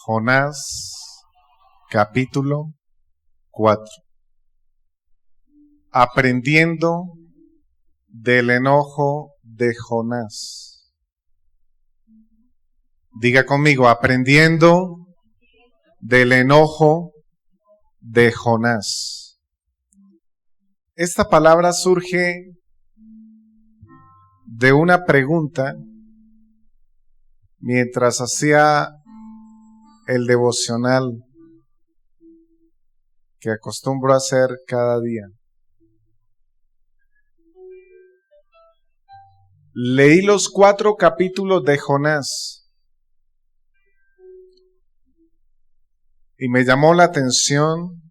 Jonás, capítulo 4. Aprendiendo del enojo de Jonás. Diga conmigo, aprendiendo del enojo de Jonás. Esta palabra surge de una pregunta mientras hacía el devocional que acostumbro a hacer cada día. Leí los 4 capítulos de Jonás y me llamó la atención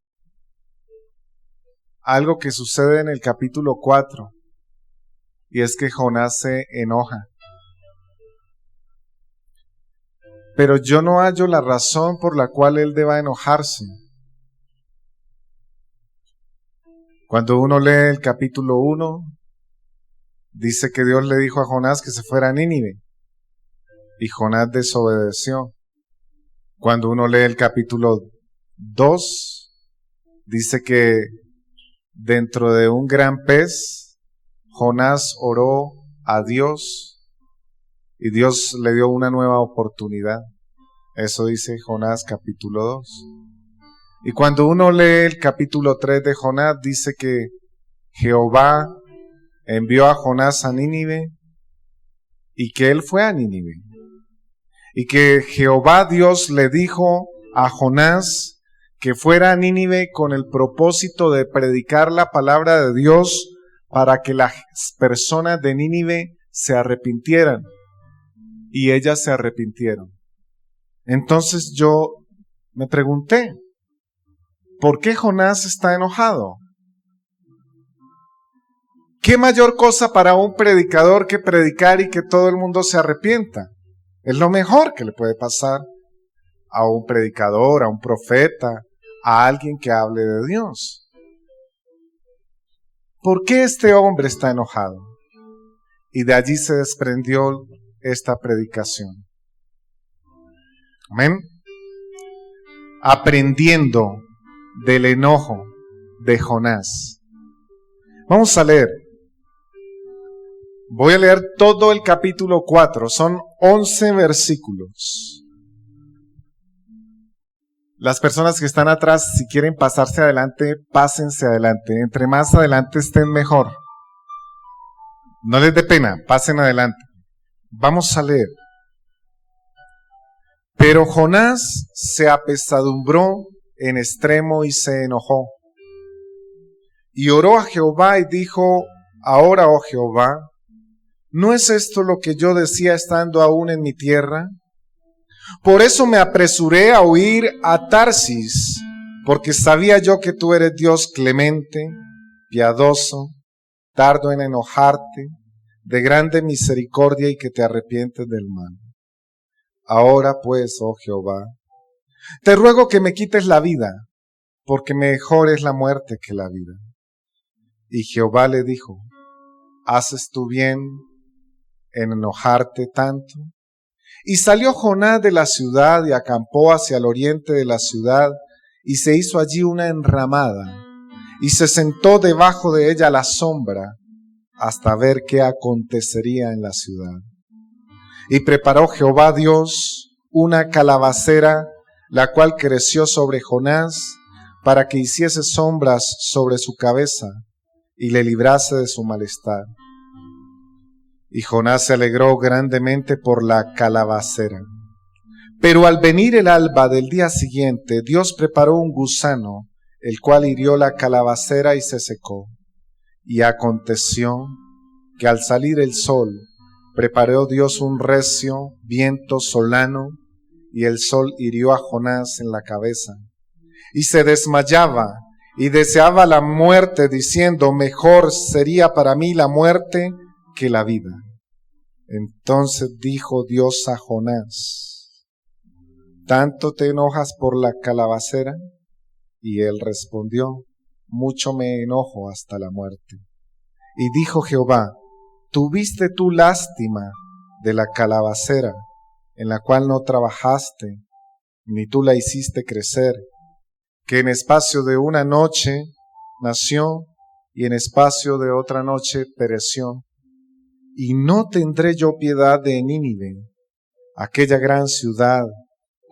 algo que sucede en el capítulo 4, y es que Jonás se enoja. Pero yo no hallo la razón por la cual él deba enojarse. Cuando uno lee el capítulo 1, dice que Dios le dijo a Jonás que se fuera a Nínive, y Jonás desobedeció. Cuando uno lee el capítulo 2, dice que dentro de un gran pez, Jonás oró a Dios y Dios le dio una nueva oportunidad. Eso dice Jonás capítulo 2. Y cuando uno lee el capítulo 3 de Jonás, dice que Jehová envió a Jonás a Nínive y que él fue a Nínive. Y que Jehová Dios le dijo a Jonás que fuera a Nínive con el propósito de predicar la palabra de Dios para que las personas de Nínive se arrepintieran. Y ellas se arrepintieron. Entonces yo me pregunté, ¿por qué Jonás está enojado? ¿Qué mayor cosa para un predicador que predicar y que todo el mundo se arrepienta? Es lo mejor que le puede pasar a un predicador, a un profeta, a alguien que hable de Dios. ¿Por qué este hombre está enojado? Y de allí se desprendió esta predicación. Amén. Aprendiendo del enojo de Jonás. Vamos a leer. Voy a leer todo el capítulo 4. Son 11 versículos. Las personas que están atrás, si quieren pasarse adelante, pásense adelante. Entre más adelante estén, mejor. No les dé pena, pasen adelante. Vamos a leer. Pero Jonás se apesadumbró en extremo y se enojó. Y oró a Jehová y dijo: Ahora, oh Jehová, ¿no es esto lo que yo decía estando aún en mi tierra? Por eso me apresuré a huir a Tarsis, porque sabía yo que tú eres Dios clemente, piadoso, tardo en enojarte, de grande misericordia y que te arrepientes del mal. Ahora pues, oh Jehová, te ruego que me quites la vida, porque mejor es la muerte que la vida. Y Jehová le dijo: ¿haces tú bien en enojarte tanto? Y salió Jonás de la ciudad y acampó hacia el oriente de la ciudad, y se hizo allí una enramada, y se sentó debajo de ella a la sombra, hasta ver qué acontecería en la ciudad. Y preparó Jehová Dios una calabacera, la cual creció sobre Jonás, para que hiciese sombras sobre su cabeza, y le librase de su malestar. Y Jonás se alegró grandemente por la calabacera. Pero al venir el alba del día siguiente, Dios preparó un gusano, el cual hirió la calabacera y se secó. Y aconteció que al salir el sol, preparó Dios un recio viento solano, y el sol hirió a Jonás en la cabeza. Y se desmayaba, y deseaba la muerte, diciendo: mejor sería para mí la muerte que la vida. Entonces dijo Dios a Jonás: ¿tanto te enojas por la calabacera? Y él respondió: mucho me enojo hasta la muerte. Y dijo Jehová: ¿tuviste tú lástima de la calabacera, en la cual no trabajaste, ni tú la hiciste crecer, que en espacio de una noche nació y en espacio de otra noche pereció. Y no tendré yo piedad de Nínive, aquella gran ciudad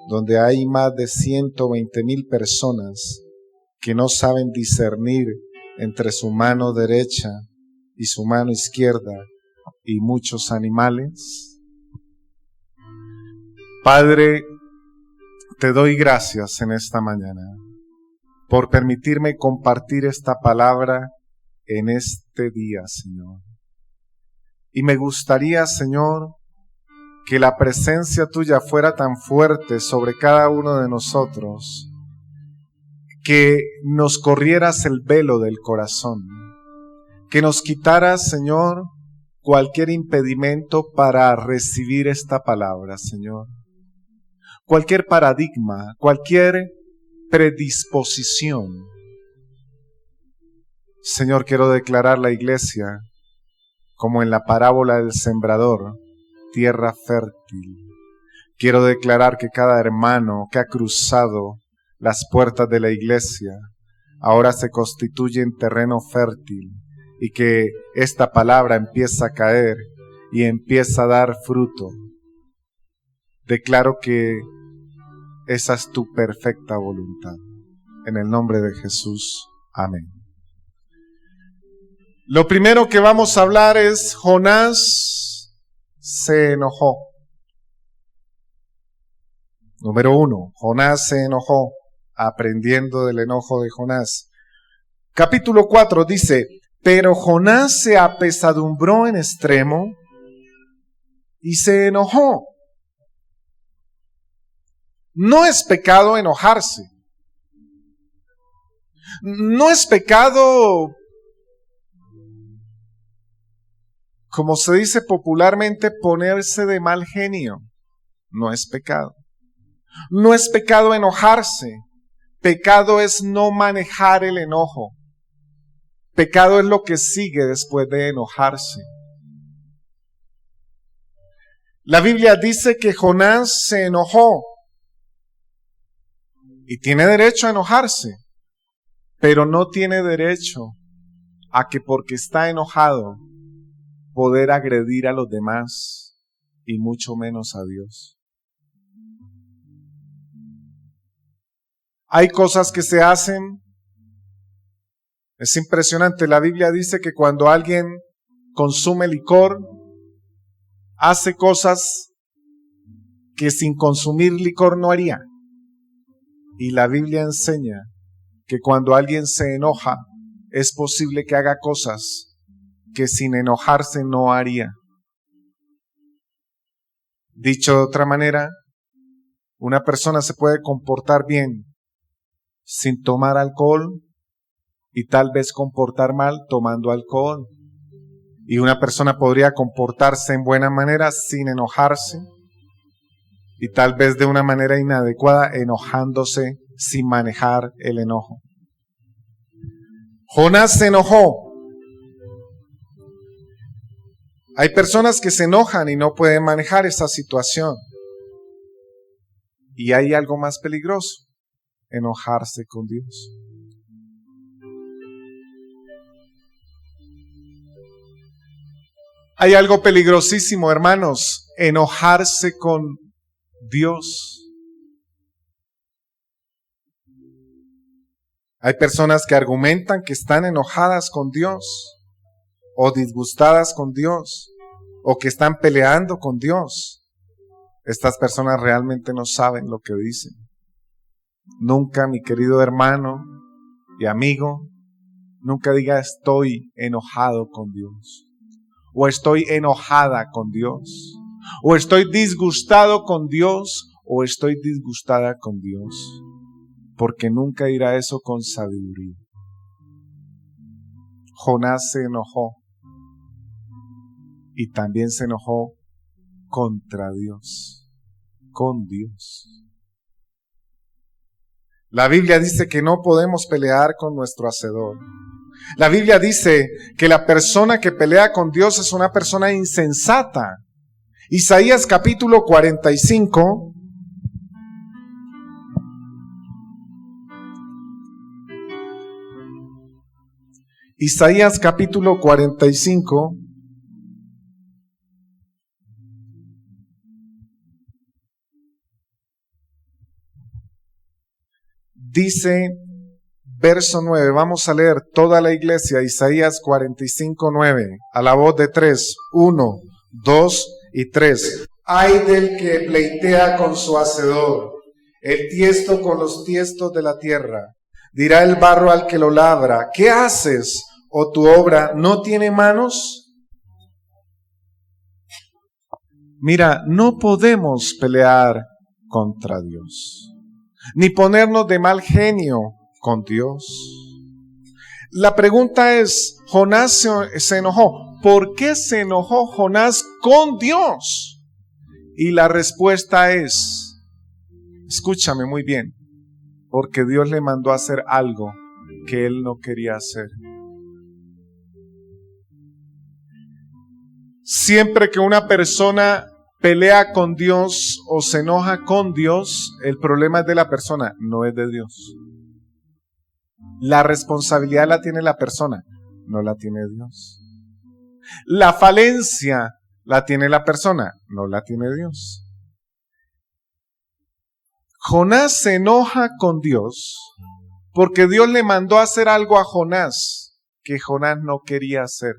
donde hay más de 120,000 personas que no saben discernir entre su mano derecha y su mano izquierda y muchos animales. Padre, te doy gracias en esta mañana por permitirme compartir esta palabra en este día, Señor. Y me gustaría, Señor, que la presencia tuya fuera tan fuerte sobre cada uno de nosotros, que nos corrieras el velo del corazón, que nos quitaras, Señor, cualquier impedimento para recibir esta palabra, Señor. Cualquier paradigma, cualquier predisposición. Señor, quiero declarar la iglesia como en la parábola del sembrador, tierra fértil. Quiero declarar que cada hermano que ha cruzado las puertas de la iglesia ahora se constituye en terreno fértil y que esta palabra empieza a caer y empieza a dar fruto. Declaro que esa es tu perfecta voluntad. En el nombre de Jesús. Amén. Lo primero que vamos a hablar es Jonás se enojó. Número 1, Jonás se enojó, aprendiendo del enojo de Jonás. Capítulo 4 dice, pero Jonás se apesadumbró en extremo y se enojó. No es pecado enojarse. No es pecado, como se dice popularmente, ponerse de mal genio. No es pecado. No es pecado enojarse. Pecado es no manejar el enojo. Pecado es lo que sigue después de enojarse. La Biblia dice que Jonás se enojó. Y tiene derecho a enojarse. Pero no tiene derecho a que porque está enojado poder agredir a los demás y mucho menos a Dios. Hay cosas que se hacen, es impresionante, la Biblia dice que cuando alguien consume licor, hace cosas que sin consumir licor no haría. Y la Biblia enseña que cuando alguien se enoja, es posible que haga cosas que sin enojarse no haría. Dicho de otra manera, una persona se puede comportar bien sin tomar alcohol y tal vez comportar mal tomando alcohol. Y una persona podría comportarse en buena manera sin enojarse y tal vez de una manera inadecuada enojándose sin manejar el enojo. Jonás se enojó. Hay personas que se enojan y no pueden manejar esa situación. Y hay algo más peligroso, enojarse con Dios. Hay algo peligrosísimo, hermanos, enojarse con Dios. Hay personas que argumentan que están enojadas con Dios, o disgustadas con Dios, o que están peleando con Dios. Estas personas realmente no saben lo que dicen. Nunca, mi querido hermano y amigo, nunca diga estoy enojado con Dios, o estoy enojada con Dios, o estoy disgustado con Dios, o estoy disgustada con Dios, porque nunca dirá eso con sabiduría. Jonás se enojó y también se enojó contra Dios, con Dios. La Biblia dice que no podemos pelear con nuestro hacedor. La Biblia dice que la persona que pelea con Dios es una persona insensata. Isaías capítulo 45, Isaías capítulo 45. Dice, verso 9, vamos a leer toda la iglesia, Isaías 45, 9, a la voz de 3, 1, 2 y 3. Ay del que pleitea con su hacedor, el tiesto con los tiestos de la tierra. Dirá el barro al que lo labra, ¿qué haces? ¿O tu obra no tiene manos? Mira, no podemos pelear contra Dios, ni ponernos de mal genio con Dios. La pregunta es, Jonás se enojó. ¿Por qué se enojó Jonás con Dios? Y la respuesta es, escúchame muy bien, porque Dios le mandó a hacer algo que él no quería hacer. Siempre que una persona pelea con Dios o se enoja con Dios, el problema es de la persona, no es de Dios. La responsabilidad la tiene la persona, no la tiene Dios. La falencia la tiene la persona, no la tiene Dios. Jonás se enoja con Dios porque Dios le mandó a hacer algo a Jonás que Jonás no quería hacer.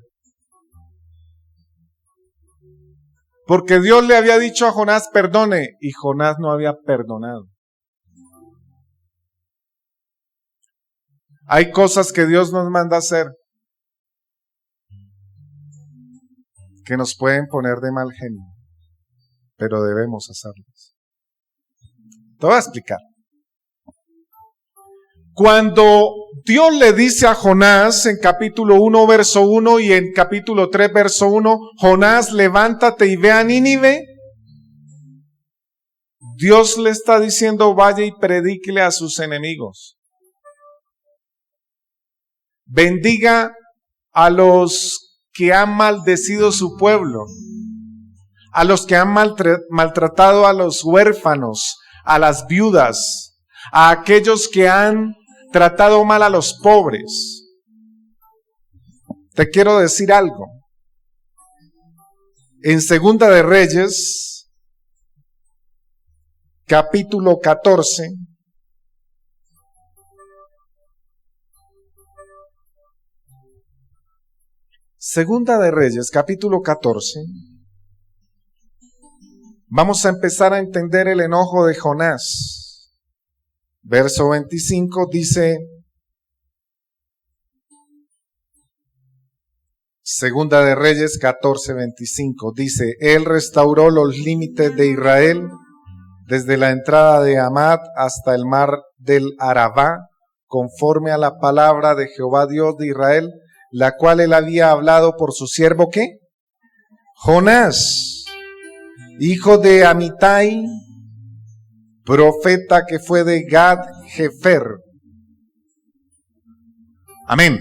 Porque Dios le había dicho a Jonás, perdone, y Jonás no había perdonado. Hay cosas que Dios nos manda a hacer que nos pueden poner de mal genio, pero debemos hacerlas. Te voy a explicar. Cuando Dios le dice a Jonás en capítulo 1, verso 1 y en capítulo 3, verso 1, Jonás, levántate y ve a Nínive, Dios le está diciendo, vaya y predíquele a sus enemigos. Bendiga a los que han maldecido su pueblo, a los que han maltratado a los huérfanos, a las viudas, a aquellos que han tratado mal a los pobres. Te quiero decir algo. En Segunda de Reyes, capítulo 14, Segunda de Reyes, capítulo 14, vamos a empezar a entender el enojo de Jonás. Verso 25 dice, Segunda de Reyes 14, 25, dice, Él restauró los límites de Israel desde la entrada de Hamat hasta el mar del Arabá, conforme a la palabra de Jehová Dios de Israel, la cual él había hablado por su siervo, ¿qué? Jonás, hijo de Amitai, profeta que fue de Gad-Hefer. Amén.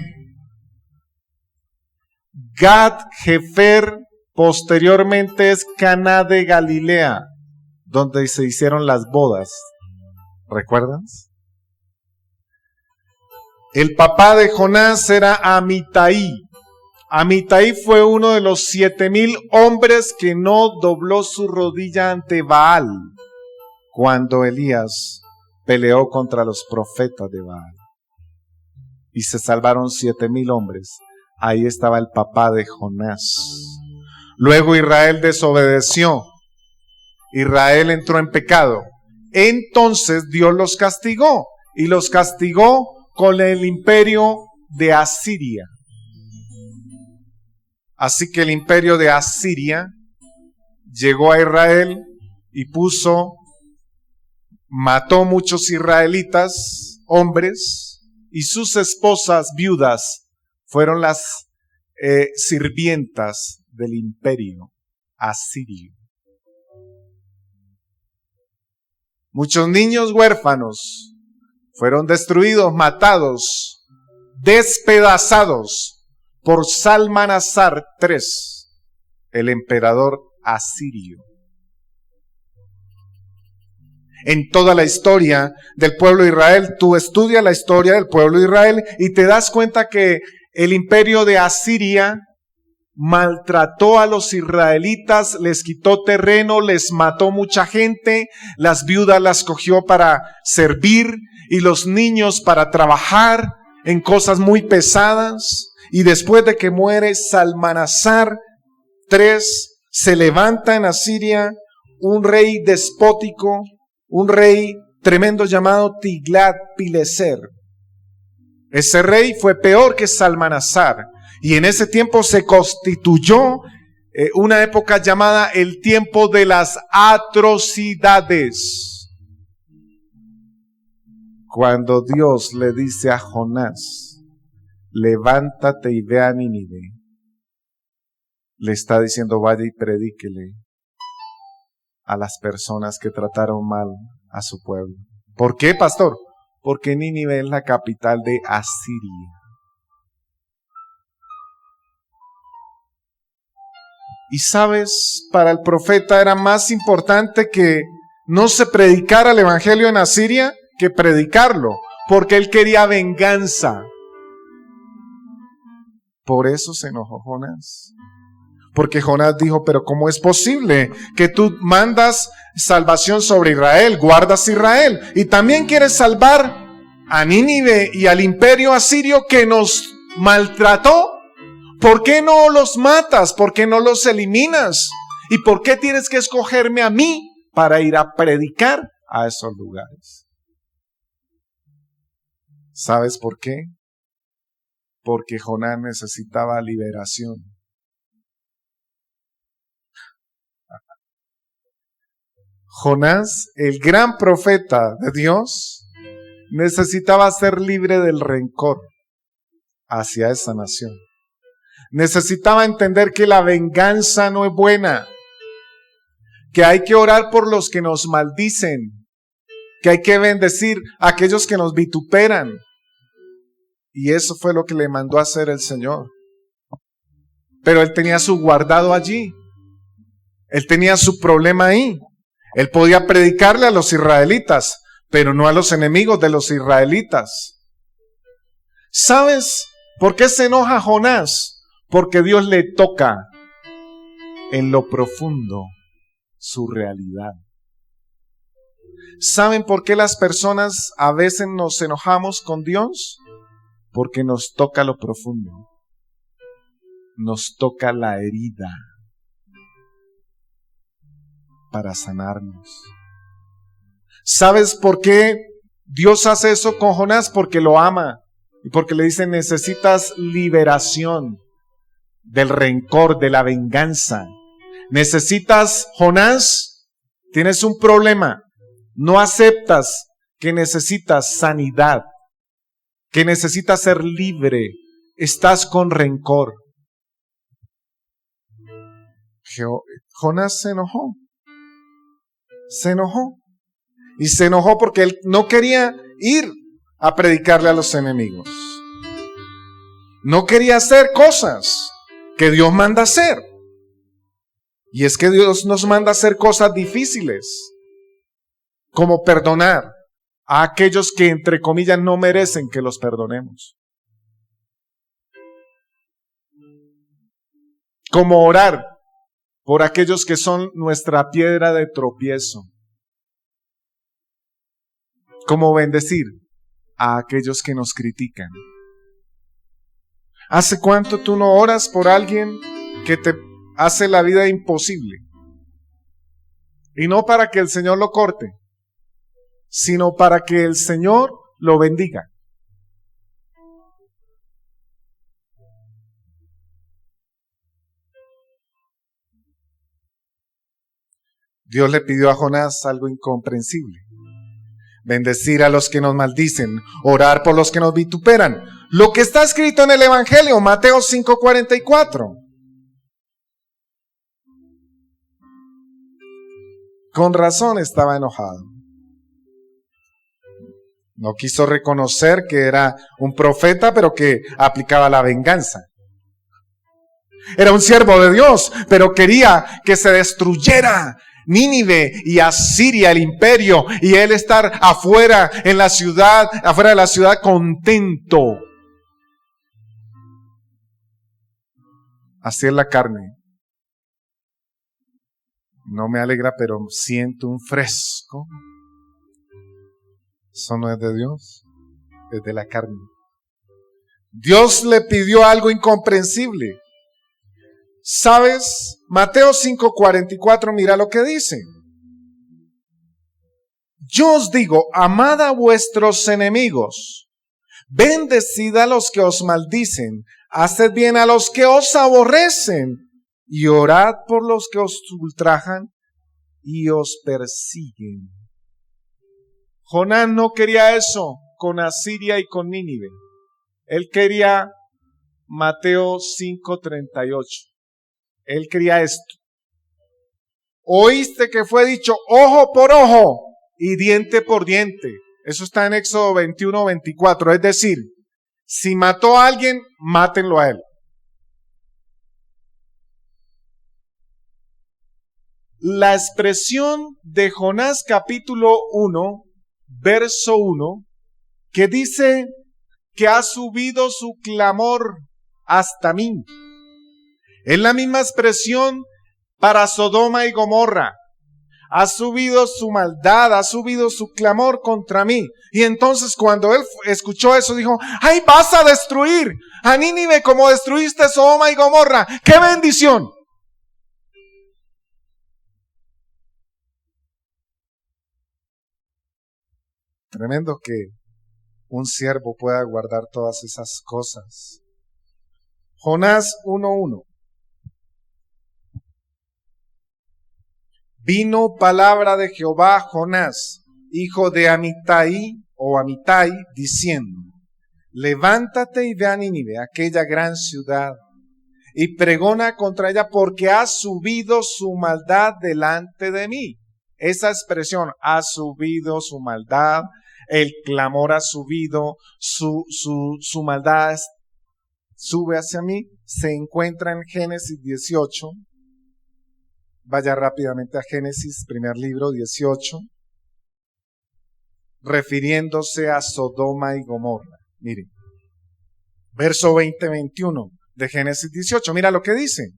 Gad-Hefer posteriormente es Caná de Galilea, donde se hicieron las bodas. ¿Recuerdas? El papá de Jonás era Amitai. Amitai fue uno de los 7,000 hombres que no dobló su rodilla ante Baal cuando Elías peleó contra los profetas de Baal. Y se salvaron 7,000 hombres. Ahí estaba el papá de Jonás. Luego Israel desobedeció. Israel entró en pecado. Entonces Dios los castigó. Y los castigó con el imperio de Asiria. Así que el imperio de Asiria llegó a Israel y mató muchos israelitas, hombres, y sus esposas viudas fueron las sirvientas del imperio asirio. Muchos niños huérfanos fueron destruidos, matados, despedazados por Salmanasar III, el emperador asirio. En toda la historia del pueblo de Israel, tú estudias la historia del pueblo de Israel y te das cuenta que el imperio de Asiria maltrató a los israelitas, les quitó terreno, les mató mucha gente, las viudas las cogió para servir y los niños para trabajar en cosas muy pesadas. Y después de que muere Salmanasar III, se levanta en Asiria un rey despótico, un rey tremendo llamado Tiglat-Pileser. Ese rey fue peor que Salmanasar. Y en ese tiempo se constituyó una época llamada el tiempo de las atrocidades. Cuando Dios le dice a Jonás, levántate y ve a Nínive, le está diciendo, vaya y predíquele a las personas que trataron mal a su pueblo. ¿Por qué, pastor? Porque Nínive es la capital de Asiria. Y sabes, para el profeta era más importante que no se predicara el evangelio en Asiria que predicarlo, porque él quería venganza. Por eso se enojó Jonás. Porque Jonás dijo, pero ¿cómo es posible que tú mandas salvación sobre Israel, guardas Israel, y también quieres salvar a Nínive y al imperio asirio que nos maltrató? ¿Por qué no los matas? ¿Por qué no los eliminas? ¿Y por qué tienes que escogerme a mí para ir a predicar a esos lugares? ¿Sabes por qué? Porque Jonás necesitaba liberación. Jonás, el gran profeta de Dios, necesitaba ser libre del rencor hacia esa nación. Necesitaba entender que la venganza no es buena, que hay que orar por los que nos maldicen, que hay que bendecir a aquellos que nos vituperan. Y eso fue lo que le mandó a hacer el Señor. Pero él tenía su guardado allí. Él tenía su problema ahí. Él podía predicarle a los israelitas, pero no a los enemigos de los israelitas. ¿Sabes por qué se enoja Jonás? Porque Dios le toca en lo profundo su realidad. ¿Saben por qué las personas a veces nos enojamos con Dios? Porque nos toca lo profundo. Nos toca la herida para sanarnos. ¿Sabes por qué Dios hace eso con Jonás? Porque lo ama y porque le dice, necesitas liberación del rencor, de la venganza. Necesitas, Jonás, tienes un problema. No aceptas que necesitas sanidad, que necesitas ser libre. Estás con rencor. Jonás se enojó. Se enojó. Y se enojó porque él no quería ir a predicarle a los enemigos. No quería hacer cosas que Dios manda hacer. Y es que Dios nos manda hacer cosas difíciles, como perdonar a aquellos que entre comillas no merecen que los perdonemos. Como orar por aquellos que son nuestra piedra de tropiezo. Como bendecir a aquellos que nos critican. ¿Hace cuánto tú no oras por alguien que te hace la vida imposible? Y no para que el Señor lo corte, sino para que el Señor lo bendiga. Dios le pidió a Jonás algo incomprensible. Bendecir a los que nos maldicen, orar por los que nos vituperan. Lo que está escrito en el Evangelio, Mateo 5:44. Con razón estaba enojado. No quiso reconocer que era un profeta, pero que aplicaba la venganza. Era un siervo de Dios, pero quería que se destruyera Nínive y Asiria, el imperio, y él estar afuera de la ciudad contento. Así es la carne. No me alegra, pero siento un fresco. Eso no es de Dios, es de la carne. Dios le pidió algo incomprensible. ¿Sabes? Mateo 5:44, mira lo que dice. Yo os digo, amad a vuestros enemigos, bendecid a los que os maldicen, haced bien a los que os aborrecen, y orad por los que os ultrajan y os persiguen. Jonás no quería eso con Asiria y con Nínive. Él quería Mateo 5:38. Él quería esto. Oíste que fue dicho ojo por ojo y diente por diente. Eso está en Éxodo 21:24. Es decir, si mató a alguien, mátenlo a él. La expresión de Jonás capítulo 1, verso 1, que dice que ha subido su clamor hasta mí. Es la misma expresión para Sodoma y Gomorra. Ha subido su maldad, ha subido su clamor contra mí. Y entonces cuando él escuchó eso dijo, ¡ay, vas a destruir a Nínive como destruiste Sodoma y Gomorra! ¡Qué bendición! Tremendo que un siervo pueda guardar todas esas cosas. Jonás 1:1. Vino palabra de Jehová a Jonás, hijo de Amitai, diciendo, levántate y ve a Nínive, aquella gran ciudad, y pregona contra ella, porque ha subido su maldad delante de mí. Esa expresión, ha subido su maldad, el clamor ha subido, su maldad sube hacia mí, se encuentra en Génesis 18. Vaya rápidamente a Génesis, primer libro, 18, refiriéndose a Sodoma y Gomorra. Miren, verso 20-21 de Génesis 18, mira lo que dice.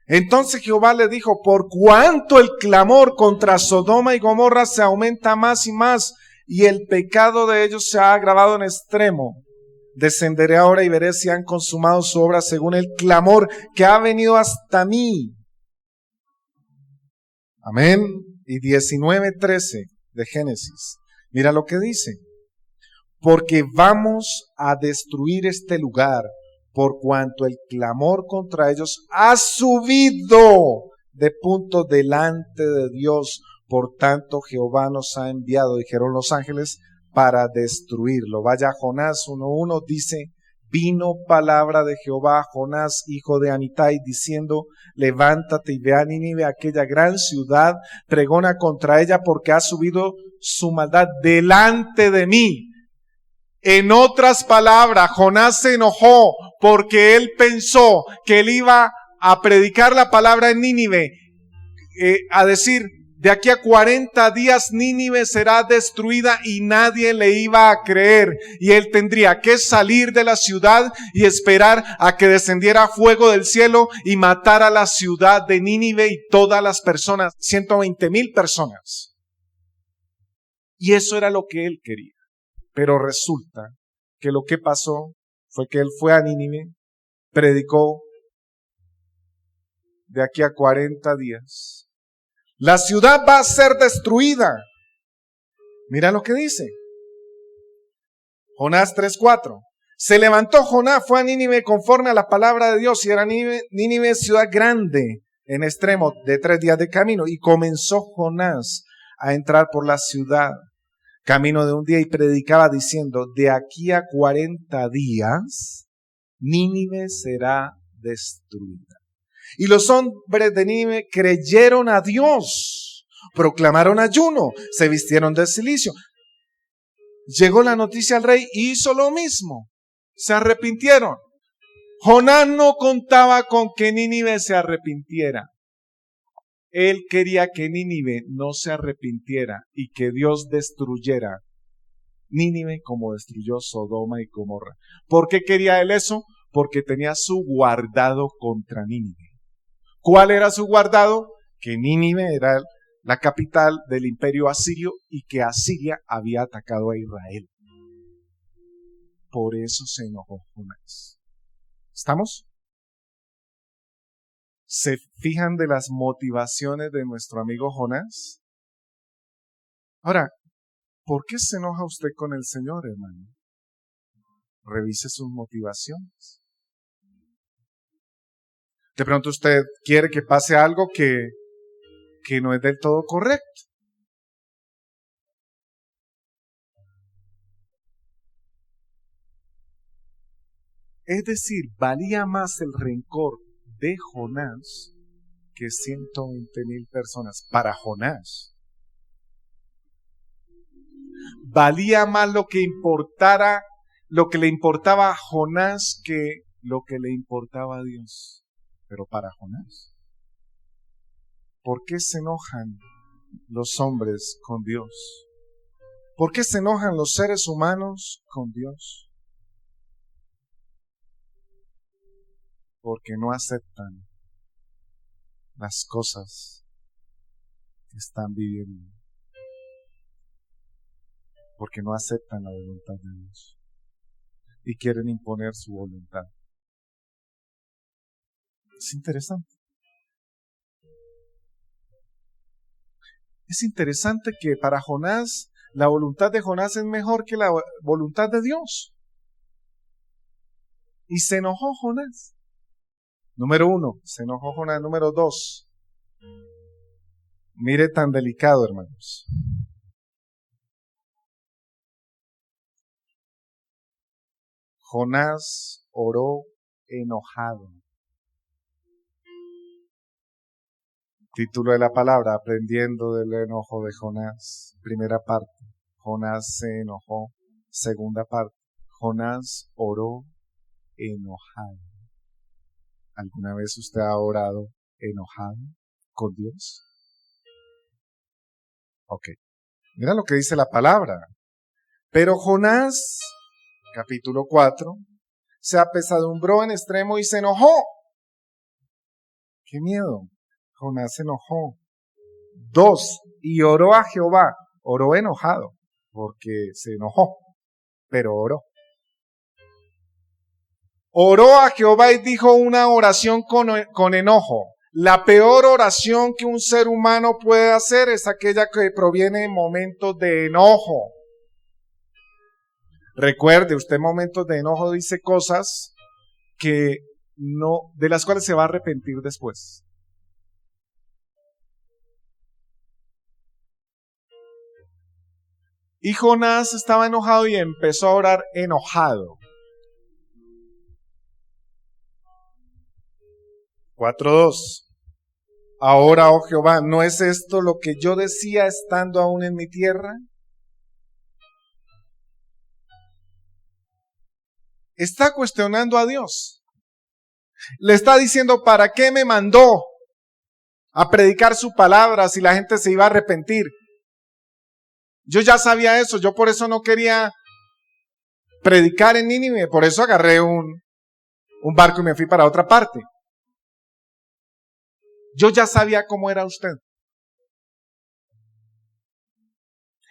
Entonces Jehová le dijo, por cuanto el clamor contra Sodoma y Gomorra se aumenta más y más, y el pecado de ellos se ha agravado en extremo, descenderé ahora y veré si han consumado su obra según el clamor que ha venido hasta mí. Amén. Y 19:13 de Génesis. Mira lo que dice. Porque vamos a destruir este lugar, por cuanto el clamor contra ellos ha subido de punto delante de Dios. Por tanto, Jehová nos ha enviado, dijeron los ángeles, para destruirlo. Vaya a Jonás 1:1, dice, vino palabra de Jehová a Jonás, hijo de Amitai, diciendo, levántate y ve a Nínive, aquella gran ciudad, pregona contra ella, porque ha subido su maldad delante de mí. En otras palabras, Jonás se enojó porque él pensó que él iba a predicar la palabra en Nínive, a decir, de aquí a 40 días Nínive será destruida y nadie le iba a creer. Y él tendría que salir de la ciudad y esperar a que descendiera fuego del cielo y matara la ciudad de Nínive y todas las personas, 120,000 personas. Y eso era lo que él quería. Pero resulta que lo que pasó fue que él fue a Nínive, predicó de aquí a 40 días. La ciudad va a ser destruida. Mira lo que dice. Jonás 3:4. Se levantó Jonás, fue a Nínive conforme a la palabra de Dios, y era Nínive ciudad grande en extremo de 3 días de camino. Y comenzó Jonás a entrar por la ciudad, camino de un día, y predicaba diciendo, de aquí a 40 días Nínive será destruida. Y los hombres de Nínive creyeron a Dios, proclamaron ayuno, se vistieron de cilicio. Llegó la noticia al rey y hizo lo mismo. Se arrepintieron. Jonás no contaba con que Nínive se arrepintiera. Él quería que Nínive no se arrepintiera y que Dios destruyera Nínive como destruyó Sodoma y Gomorra. ¿Por qué quería él eso? porque tenía su guardado contra Nínive. ¿Cuál era su guardado? Que Nínive era la capital del imperio asirio y que Asiria había atacado a Israel. Por eso se enojó Jonás. ¿Estamos? ¿Se fijan de las motivaciones de nuestro amigo Jonás? Ahora, ¿por qué se enoja usted con el Señor, hermano? Revise sus motivaciones. De pronto usted quiere que pase algo que no es del todo correcto. Es decir, valía más el rencor de Jonás que 120,000 personas. Para Jonás. Valía más lo que le importaba a Jonás que lo que le importaba a Dios. Pero para Jonás. ¿Por qué se enojan los hombres con Dios? ¿Por qué se enojan los seres humanos con Dios? Porque no aceptan las cosas que están viviendo. Porque no aceptan la voluntad de Dios. Y quieren imponer su voluntad. Es interesante. Es interesante que para Jonás, la voluntad de Jonás es mejor que la voluntad de Dios. Y se enojó Jonás. Número 1, se enojó Jonás. Número 2, mire tan delicado, hermanos. Jonás oró enojado. Título de la palabra, aprendiendo del enojo de Jonás. Primera parte, Jonás se enojó. Segunda parte, Jonás oró enojado. ¿Alguna vez usted ha orado enojado con Dios? Ok. Mira lo que dice la palabra. Pero Jonás, capítulo 4, se apesadumbró en extremo y se enojó. ¡Qué miedo! Jonás se enojó. 2, y oró a Jehová. Oró enojado, porque se enojó, pero oró. Oró a Jehová y dijo una oración con enojo. La peor oración que un ser humano puede hacer es aquella que proviene en momentos de enojo. Recuerde, usted en momentos de enojo dice cosas de las cuales se va a arrepentir después. Y Jonás estaba enojado y empezó a orar enojado. 4:2. Ahora, oh Jehová, ¿no es esto lo que yo decía estando aún en mi tierra? Está cuestionando a Dios. Le está diciendo, ¿para qué me mandó a predicar su palabra si la gente se iba a arrepentir? Yo ya sabía eso, yo por eso no quería predicar en Nínive, por eso agarré un barco y me fui para otra parte. Yo ya sabía cómo era usted.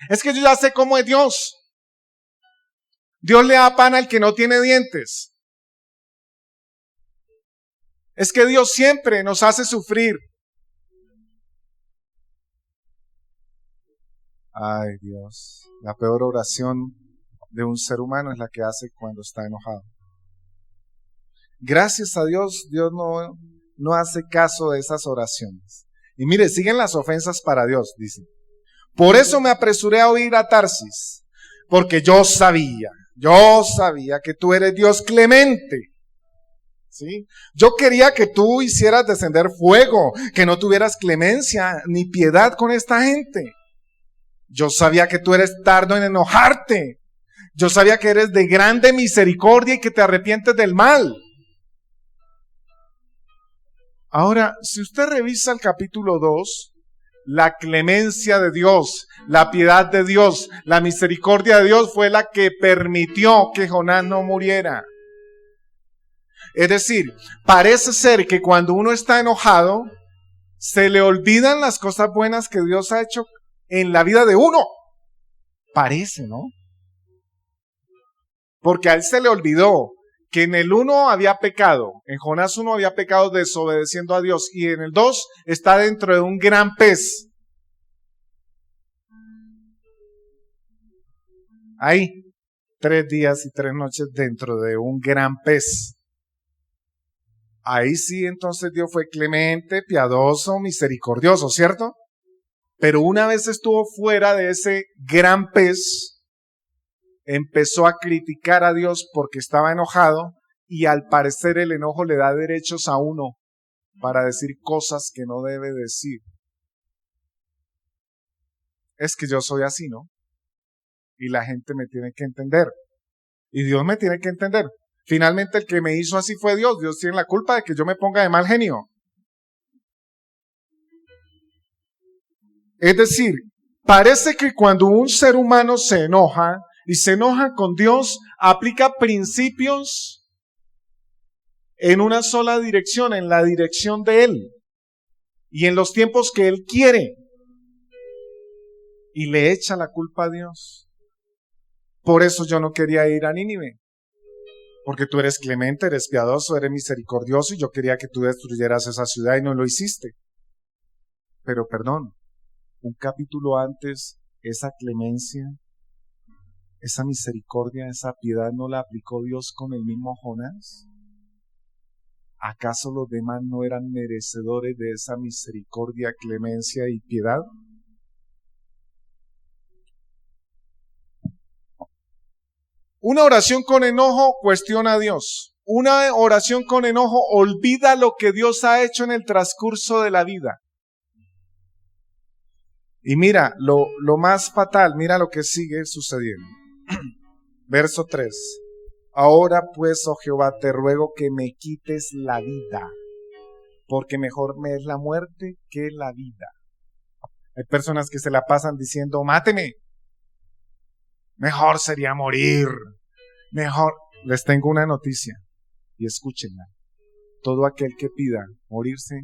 Es que yo ya sé cómo es Dios. Dios le da pan al que no tiene dientes. Es que Dios siempre nos hace sufrir. Ay, Dios, la peor oración de un ser humano es la que hace cuando está enojado. Gracias a Dios, Dios no hace caso de esas oraciones. Y mire, siguen las ofensas para Dios, dice. Por eso me apresuré a huir a Tarsis, porque yo sabía que tú eres Dios clemente. ¿Sí? Yo quería que tú hicieras descender fuego, que no tuvieras clemencia ni piedad con esta gente. Yo sabía que tú eres tardo en enojarte. Yo sabía que eres de grande misericordia y que te arrepientes del mal. Ahora, si usted revisa el capítulo 2, la clemencia de Dios, la piedad de Dios, la misericordia de Dios fue la que permitió que Jonás no muriera. Es decir, parece ser que cuando uno está enojado, se le olvidan las cosas buenas que Dios ha hecho en la vida de uno. Parece, ¿no? Porque a él se le olvidó que en el 1 había pecado, en Jonás 1 había pecado desobedeciendo a Dios, y en el 2 está dentro de un gran pez. Ahí, 3 días y 3 noches dentro de un gran pez. Ahí sí, entonces Dios fue clemente, piadoso, misericordioso, ¿cierto? Pero una vez estuvo fuera de ese gran pez, empezó a criticar a Dios porque estaba enojado, y al parecer el enojo le da derechos a uno para decir cosas que no debe decir. Es que yo soy así, ¿no? Y la gente me tiene que entender. Y Dios me tiene que entender. Finalmente el que me hizo así fue Dios. Dios tiene la culpa de que yo me ponga de mal genio. Es decir, parece que cuando un ser humano se enoja y se enoja con Dios, aplica principios en una sola dirección, en la dirección de Él y en los tiempos que Él quiere, y le echa la culpa a Dios. Por eso yo no quería ir a Nínive, porque tú eres clemente, eres piadoso, eres misericordioso, y yo quería que tú destruyeras esa ciudad y no lo hiciste. Pero perdón, un capítulo antes, esa clemencia, esa misericordia, esa piedad, ¿no la aplicó Dios con el mismo Jonás? ¿Acaso los demás no eran merecedores de esa misericordia, clemencia y piedad? Una oración con enojo cuestiona a Dios. Una oración con enojo olvida lo que Dios ha hecho en el transcurso de la vida. Y mira, lo más fatal, mira lo que sigue sucediendo. Verso 3. Ahora pues, oh Jehová, te ruego que me quites la vida, porque mejor me es la muerte que la vida. Hay personas que se la pasan diciendo, máteme. Mejor sería morir. Mejor. Les tengo una noticia y escúchenla. Todo aquel que pida morirse,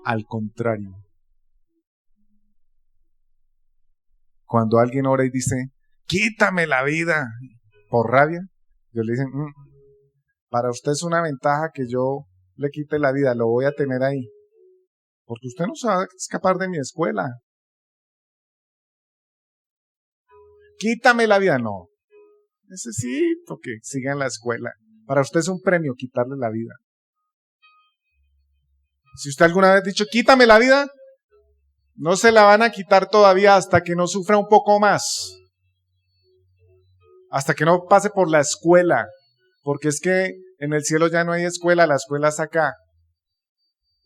al contrario. Cuando alguien ora y dice, quítame la vida, por rabia, Dios le dice, para usted es una ventaja que yo le quite la vida, lo voy a tener ahí. Porque usted no se va a escapar de mi escuela. Quítame la vida, no. Necesito que siga en la escuela. Para usted es un premio quitarle la vida. Si usted alguna vez ha dicho, quítame la vida, no se la van a quitar todavía hasta que no sufra un poco más. Hasta que no pase por la escuela. Porque es que en el cielo ya no hay escuela, la escuela es acá.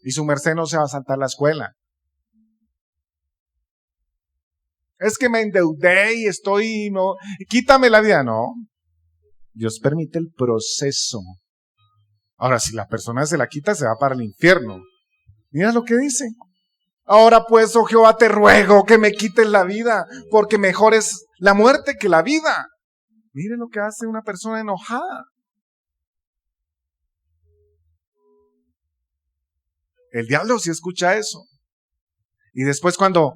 Y su merced no se va a saltar la escuela. Es que me endeudé y estoy, no, quítame la vida, no. Dios permite el proceso. Ahora, si la persona se la quita, se va para el infierno. Mira lo que dice. Ahora pues, oh Jehová, te ruego que me quites la vida, porque mejor es la muerte que la vida. Mire lo que hace una persona enojada. El diablo sí escucha eso. Y después cuando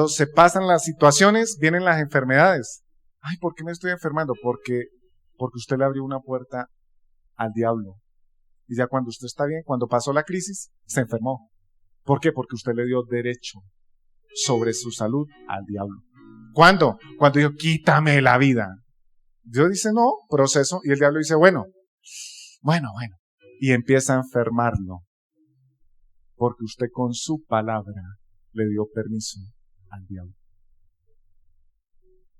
se pasan las situaciones, vienen las enfermedades. Ay, ¿por qué me estoy enfermando? Porque usted le abrió una puerta al diablo. Y ya cuando usted está bien, cuando pasó la crisis, se enfermó. ¿Por qué? Porque usted le dio derecho sobre su salud al diablo. ¿Cuándo? Cuando dijo, quítame la vida. Dios dice, no, proceso. Y el diablo dice, bueno. Y empieza a enfermarlo. Porque usted con su palabra le dio permiso al diablo.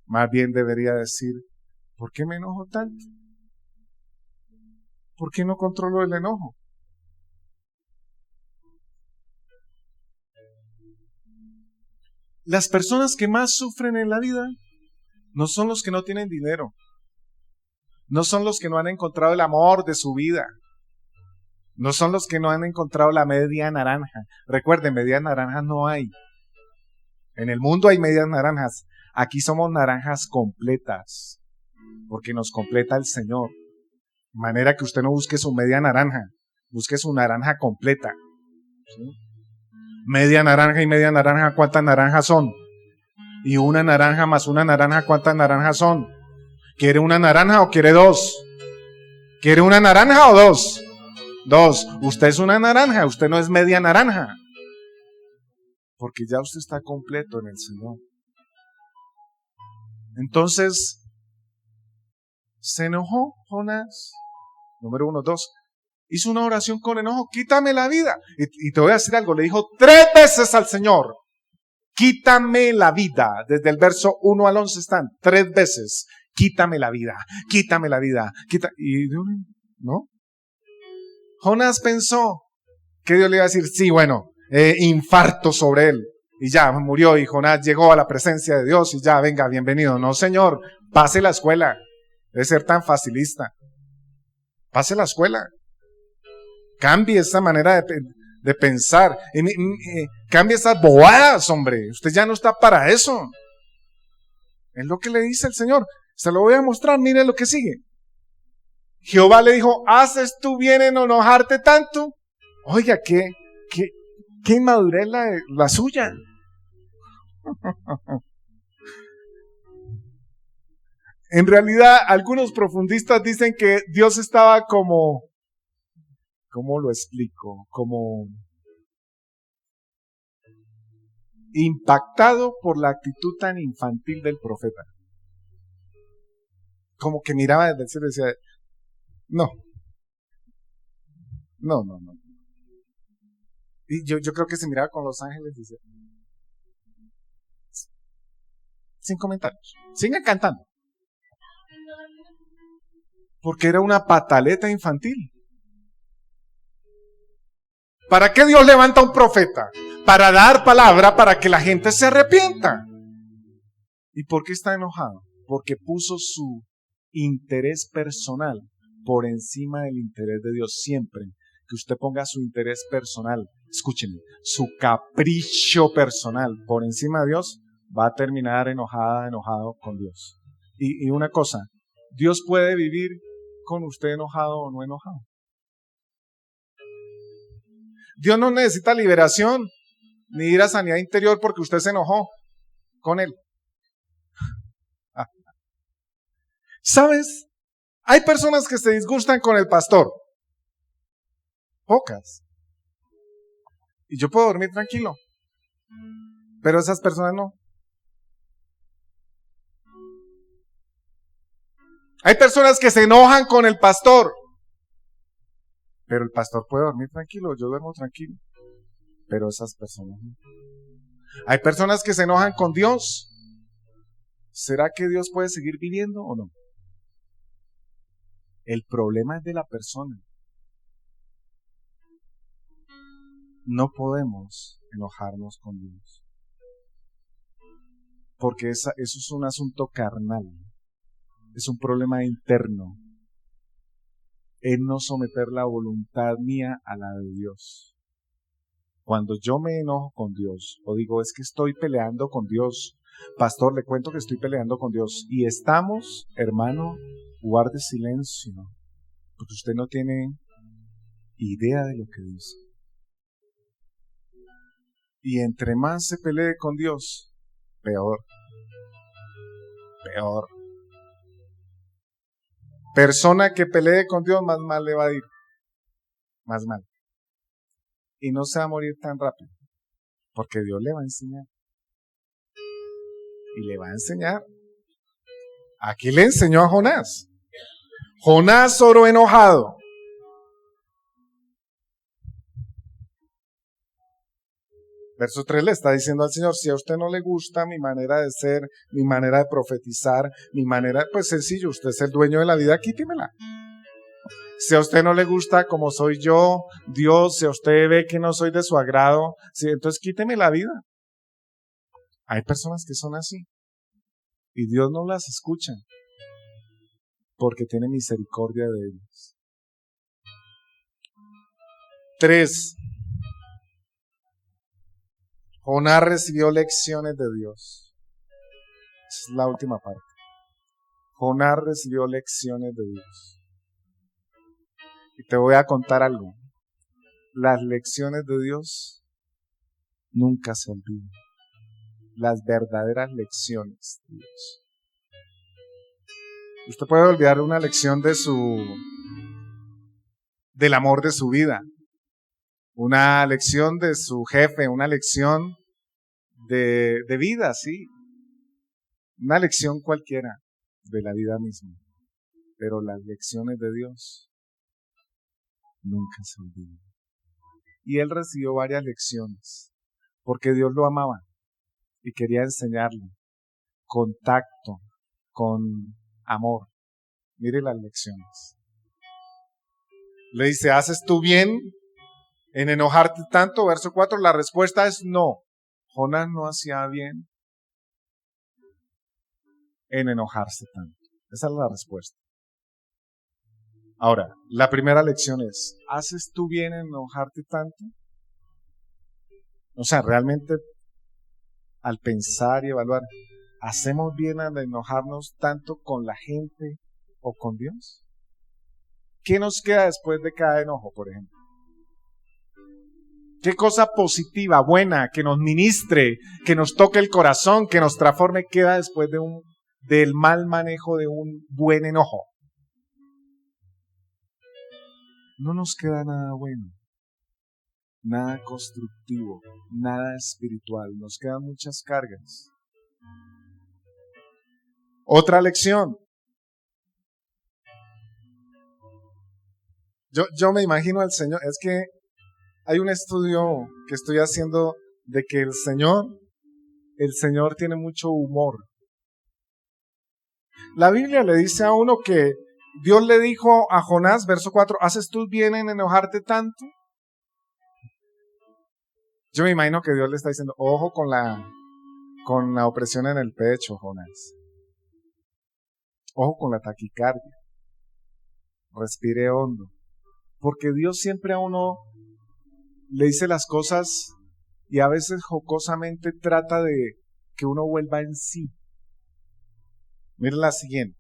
Más bien debería decir, ¿por qué me enojo tanto? ¿Por qué no controlo el enojo? Las personas que más sufren en la vida no son los que no tienen dinero. No son los que no han encontrado el amor de su vida. No son los que no han encontrado la media naranja. Recuerden, medias naranjas no hay. En el mundo hay medias naranjas. Aquí somos naranjas completas, porque nos completa el Señor. De manera que usted no busque su media naranja, busque su naranja completa. ¿Sí? Media naranja y media naranja, ¿cuántas naranjas son? Y una naranja más una naranja, ¿cuántas naranjas son? ¿Quiere una naranja o quiere dos? ¿Quiere una naranja o dos? Dos. Usted es una naranja, usted no es media naranja. Porque ya usted está completo en el Señor. Entonces, se enojó Jonás. Número 1, 2. Hizo una oración con enojo, quítame la vida. Y te voy a decir algo, le dijo 3 veces al Señor, quítame la vida. Desde el verso 1 al 11 están 3 veces, quítame la vida, quítame la vida. Y ¿no? Jonás pensó que Dios le iba a decir, sí, bueno, infarto sobre él. Y ya murió y Jonás llegó a la presencia de Dios y ya, venga, bienvenido. No, Señor, pase la escuela. Debe ser tan facilista. Pase la escuela. Cambie esa manera de pensar. Cambie esas bobadas, hombre. Usted ya no está para eso. Es lo que le dice el Señor. Se lo voy a mostrar. Mire lo que sigue. Jehová le dijo, ¿haces tú bien en enojarte tanto? Oiga, qué inmadurez la suya. En realidad, algunos profundistas dicen que Dios estaba como, ¿cómo lo explico? Como impactado por la actitud tan infantil del profeta. Como que miraba desde el cielo y decía, no. Y yo creo que se miraba con los ángeles y decía, sin comentarios, sigan cantando. Porque era una pataleta infantil. ¿Para qué Dios levanta a un profeta? Para dar palabra para que la gente se arrepienta. ¿Y por qué está enojado? Porque puso su interés personal por encima del interés de Dios. Siempre que usted ponga su interés personal, escúchenme, su capricho personal por encima de Dios, va a terminar enojado con Dios. Y una cosa, Dios puede vivir con usted enojado o no enojado. Dios no necesita liberación ni ir a sanidad interior porque usted se enojó con Él. ¿Sabes? Hay personas que se disgustan con el pastor. Pocas. Y yo puedo dormir tranquilo. Pero esas personas no. Hay personas que se enojan con el pastor. Pero el pastor puede dormir tranquilo, yo duermo tranquilo. Pero esas personas no. Hay personas que se enojan con Dios. ¿Será que Dios puede seguir viviendo o no? El problema es de la persona. No podemos enojarnos con Dios. Porque eso es un asunto carnal. Es un problema interno. Es no someter la voluntad mía a la de Dios. Cuando yo me enojo con Dios, o digo, es que estoy peleando con Dios, pastor, le cuento que estoy peleando con Dios, y estamos, hermano, guarde silencio, porque usted no tiene idea de lo que dice. Y entre más se pelee con Dios, peor. Persona que pelee con Dios, más mal le va a ir. Más mal. Y no se va a morir tan rápido. Porque Dios le va a enseñar. Y le va a enseñar. Aquí le enseñó a Jonás. Jonás oró enojado. Verso 3 le está diciendo al Señor, si a usted no le gusta mi manera de ser, mi manera de profetizar, mi manera, pues sencillo, usted es el dueño de la vida, quítemela. Si a usted no le gusta como soy yo, Dios, si a usted ve que no soy de su agrado, entonces quíteme la vida. Hay personas que son así. Y Dios no las escucha. Porque tiene misericordia de ellos. 3. Jonás recibió lecciones de Dios. Esa es la última parte. Jonás recibió lecciones de Dios. Y te voy a contar algo. Las lecciones de Dios nunca se olvidan. Las verdaderas lecciones de Dios. Usted puede olvidar una lección del amor de su vida, una lección de su jefe, una lección de vida, sí, una lección cualquiera de la vida misma, pero las lecciones de Dios nunca se olvidan. Y él recibió varias lecciones, porque Dios lo amaba y quería enseñarle con tacto, con amor. Mire las lecciones. Le dice, ¿haces tú bien en enojarte tanto? Verso 4, la respuesta es no. Jonás no hacía bien en enojarse tanto. Esa es la respuesta. Ahora, la primera lección es, ¿haces tú bien en enojarte tanto? O sea, realmente al pensar y evaluar, ¿hacemos bien al enojarnos tanto con la gente o con Dios? ¿Qué nos queda después de cada enojo, por ejemplo? ¿Qué cosa positiva, buena, que nos ministre, que nos toque el corazón, que nos transforme, queda después del mal manejo de un buen enojo? No nos queda nada bueno, nada constructivo, nada espiritual. Nos quedan muchas cargas. Otra lección. Yo me imagino al Señor, es que hay un estudio que estoy haciendo de que el Señor tiene mucho humor. La Biblia le dice a uno que Dios le dijo a Jonás, verso 4, ¿haces tú bien en enojarte tanto? Yo me imagino que Dios le está diciendo, ojo con la opresión en el pecho, Jonás. Ojo con la taquicardia. Respire hondo. Porque Dios siempre a uno le dice las cosas y a veces jocosamente trata de que uno vuelva en sí. Miren la siguiente.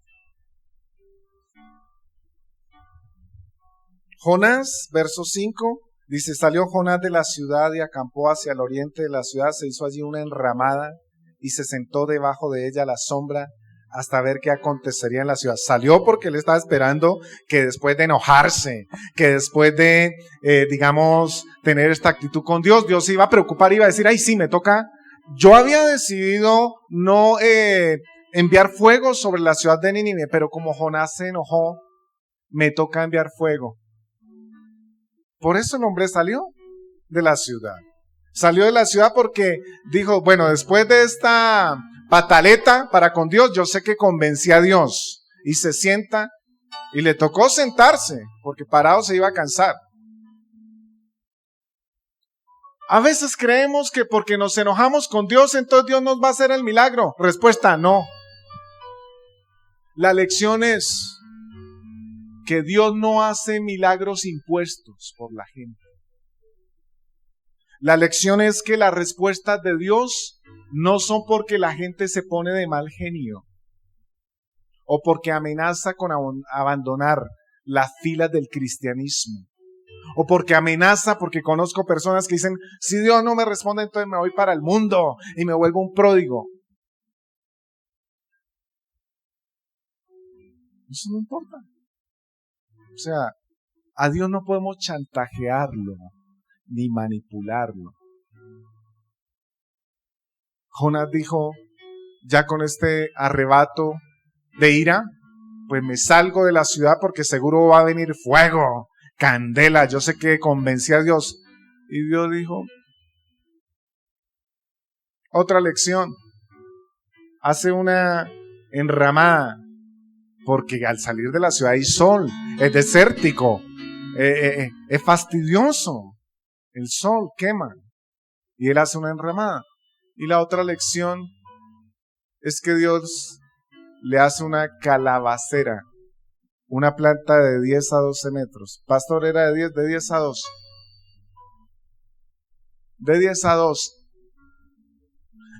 Jonás, verso 5, dice, salió Jonás de la ciudad y acampó hacia el oriente de la ciudad, se hizo allí una enramada y se sentó debajo de ella a la sombra hasta ver qué acontecería en la ciudad. Salió porque él estaba esperando que después de enojarse, que después de, tener esta actitud con Dios, Dios se iba a preocupar y iba a decir, ay, sí, me toca. Yo había decidido no enviar fuego sobre la ciudad de Nínive, pero como Jonás se enojó, me toca enviar fuego. Por eso el hombre salió de la ciudad. Salió de la ciudad porque dijo, bueno, después de esta pataleta para con Dios, yo sé que convencí a Dios. Y se sienta, y le tocó sentarse, porque parado se iba a cansar. A veces creemos que porque nos enojamos con Dios, entonces Dios nos va a hacer el milagro. Respuesta, no. La lección es que Dios no hace milagros impuestos por la gente. La lección es que las respuestas de Dios no son porque la gente se pone de mal genio o porque amenaza con abandonar las filas del cristianismo o porque amenaza, porque conozco personas que dicen, si Dios no me responde, entonces me voy para el mundo y me vuelvo un pródigo. Eso no importa. O sea, a Dios no podemos chantajearlo ni manipularlo. Jonás dijo, ya con este arrebato de ira, pues me salgo de la ciudad porque seguro va a venir fuego, candela, yo sé que convencí a Dios. Y Dios dijo, otra lección, hace una enramada, porque al salir de la ciudad hay sol, es desértico, es fastidioso. El sol quema y él hace una enramada. Y la otra lección es que Dios le hace una calabacera, una planta de 10 a 12 metros. Pastor, era de 10 a 12. De 10 a 12.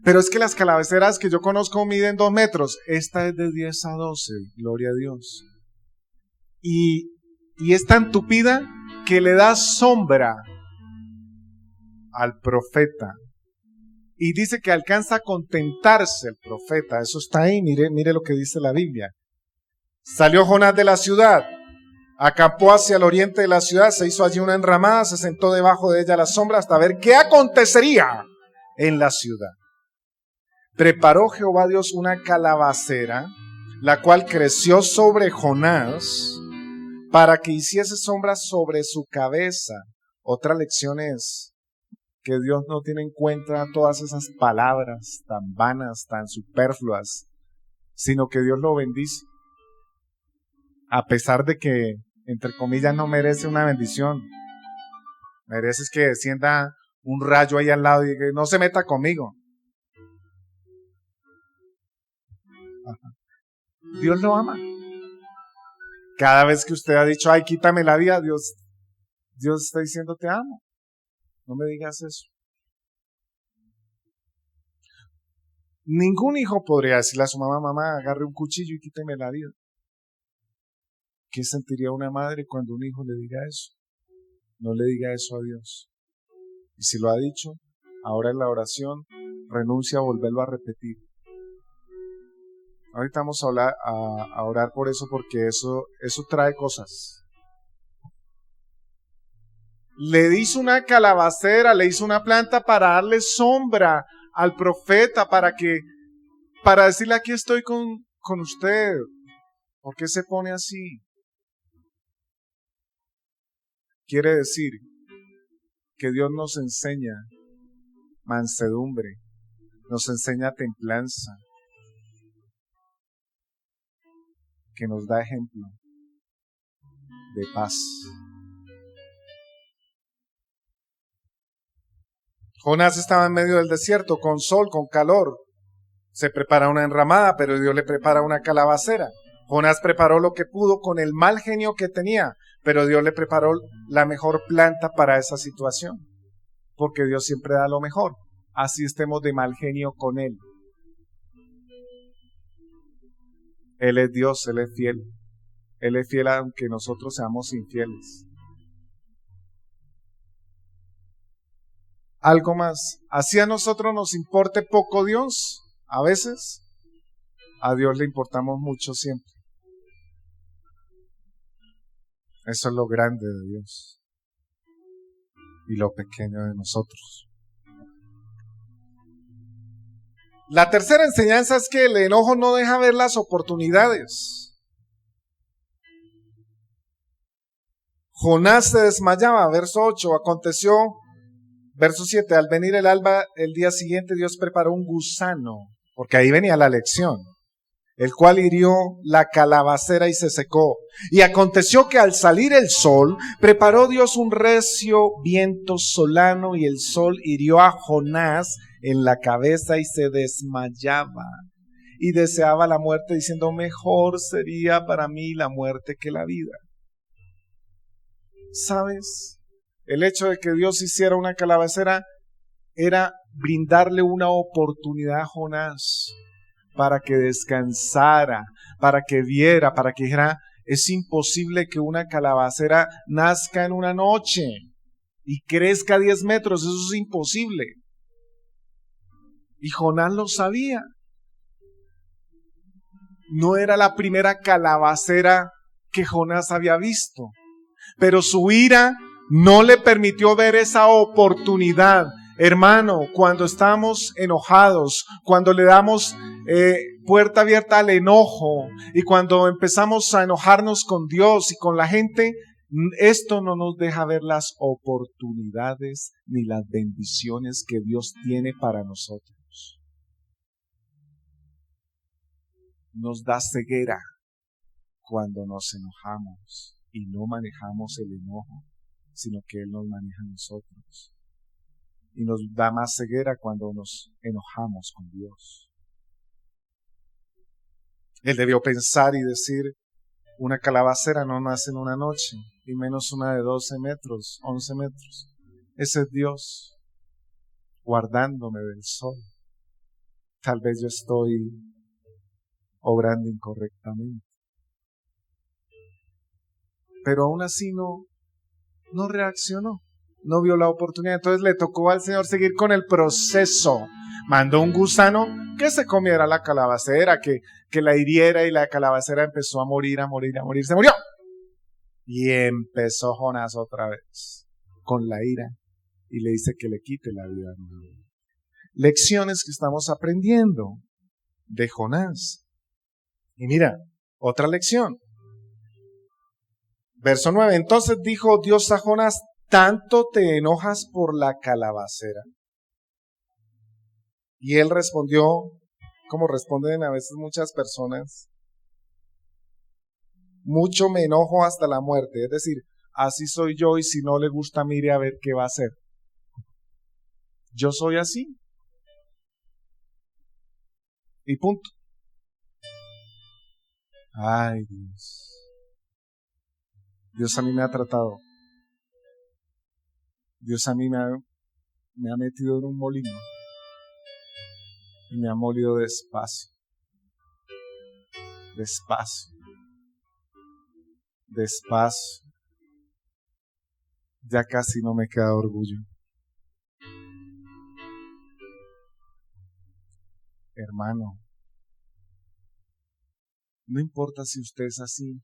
Pero es que las calabaceras que yo conozco miden 2 metros. Esta es de 10 a 12, gloria a Dios. Y y es tan tupida que le da sombra al profeta. Y dice que alcanza a contentarse el profeta. Eso está ahí, mire lo que dice la Biblia. Salió Jonás de la ciudad, acampó hacia el oriente de la ciudad, se hizo allí una enramada, se sentó debajo de ella a la sombra hasta ver qué acontecería en la ciudad. Preparó Jehová Dios una calabacera, la cual creció sobre Jonás, para que hiciese sombra sobre su cabeza. Otra lección es que Dios no tiene en cuenta todas esas palabras tan vanas, tan superfluas, sino que Dios lo bendice. A pesar de que, entre comillas, no merece una bendición. Mereces que descienda un rayo ahí al lado y que no se meta conmigo. Ajá. Dios lo ama. Cada vez que usted ha dicho, ay, quítame la vida, Dios está diciendo, te amo. No me digas eso. Ningún hijo podría decirle a su mamá, agarre un cuchillo y quíteme la vida. ¿Qué sentiría una madre cuando un hijo le diga eso? No le diga eso a Dios. Y si lo ha dicho, ahora en la oración, renuncia a volverlo a repetir. Ahorita vamos a orar por eso, porque eso trae cosas. Le hizo una calabacera, le hizo una planta para darle sombra al profeta, para decirle, aquí estoy con usted. ¿Por qué se pone así? Quiere decir que Dios nos enseña mansedumbre, nos enseña templanza, que nos da ejemplo de paz. Jonás estaba en medio del desierto, con sol, con calor. Se prepara una enramada, pero Dios le prepara una calabacera. Jonás preparó lo que pudo con el mal genio que tenía, pero Dios le preparó la mejor planta para esa situación, porque Dios siempre da lo mejor. Así estemos de mal genio con Él. Él es Dios, Él es fiel. Él es fiel aunque nosotros seamos infieles. Algo más. Así a nosotros nos importe poco Dios, a veces, a Dios le importamos mucho siempre. Eso es lo grande de Dios y lo pequeño de nosotros. La tercera enseñanza es que el enojo no deja ver las oportunidades. Jonás se desmayaba, verso 8, aconteció, verso 7, al venir el alba el día siguiente Dios preparó un gusano, porque ahí venía la lección, el cual hirió la calabacera y se secó. Y aconteció que al salir el sol, preparó Dios un recio viento solano y el sol hirió a Jonás en la cabeza y se desmayaba. Y deseaba la muerte diciendo, mejor sería para mí la muerte que la vida. ¿Sabes? El hecho de que Dios hiciera una calabacera era brindarle una oportunidad a Jonás para que descansara, para que viera, para que dijera, es imposible que una calabacera nazca en una noche y crezca 10 metros, eso es imposible. Y Jonás lo sabía. No era la primera calabacera que Jonás había visto, pero su ira no le permitió ver esa oportunidad. Hermano, cuando estamos enojados, cuando le damos puerta abierta al enojo y cuando empezamos a enojarnos con Dios y con la gente, esto no nos deja ver las oportunidades ni las bendiciones que Dios tiene para nosotros. Nos da ceguera cuando nos enojamos y no manejamos el enojo, sino que Él nos maneja a nosotros. Y nos da más ceguera cuando nos enojamos con Dios. Él debió pensar y decir, una calabacera no nace en una noche, y menos una de 12 metros, 11 metros. Ese es Dios, guardándome del sol. Tal vez yo estoy obrando incorrectamente. pero aún así no reaccionó, no vio la oportunidad. Entonces le tocó al Señor seguir con el proceso. Mandó un gusano que se comiera la calabacera, que la hiriera, y la calabacera empezó a morir, se murió. Y empezó Jonás otra vez con la ira y le dice que le quite la vida. Lecciones que estamos aprendiendo de Jonás. Y mira, otra lección. Verso 9. Entonces dijo Dios a Jonás: ¿tanto te enojas por la calabacera? Y él respondió, como responden a veces muchas personas: mucho me enojo hasta la muerte. Es decir, así soy yo, y si no le gusta, mire a ver qué va a hacer. Yo soy así. Y punto. Ay, Dios. Dios a mí me ha tratado. Dios a mí me ha metido en un molino y me ha molido despacio. Despacio. Despacio. Ya casi no me queda orgullo. Hermano, no importa si usted es así,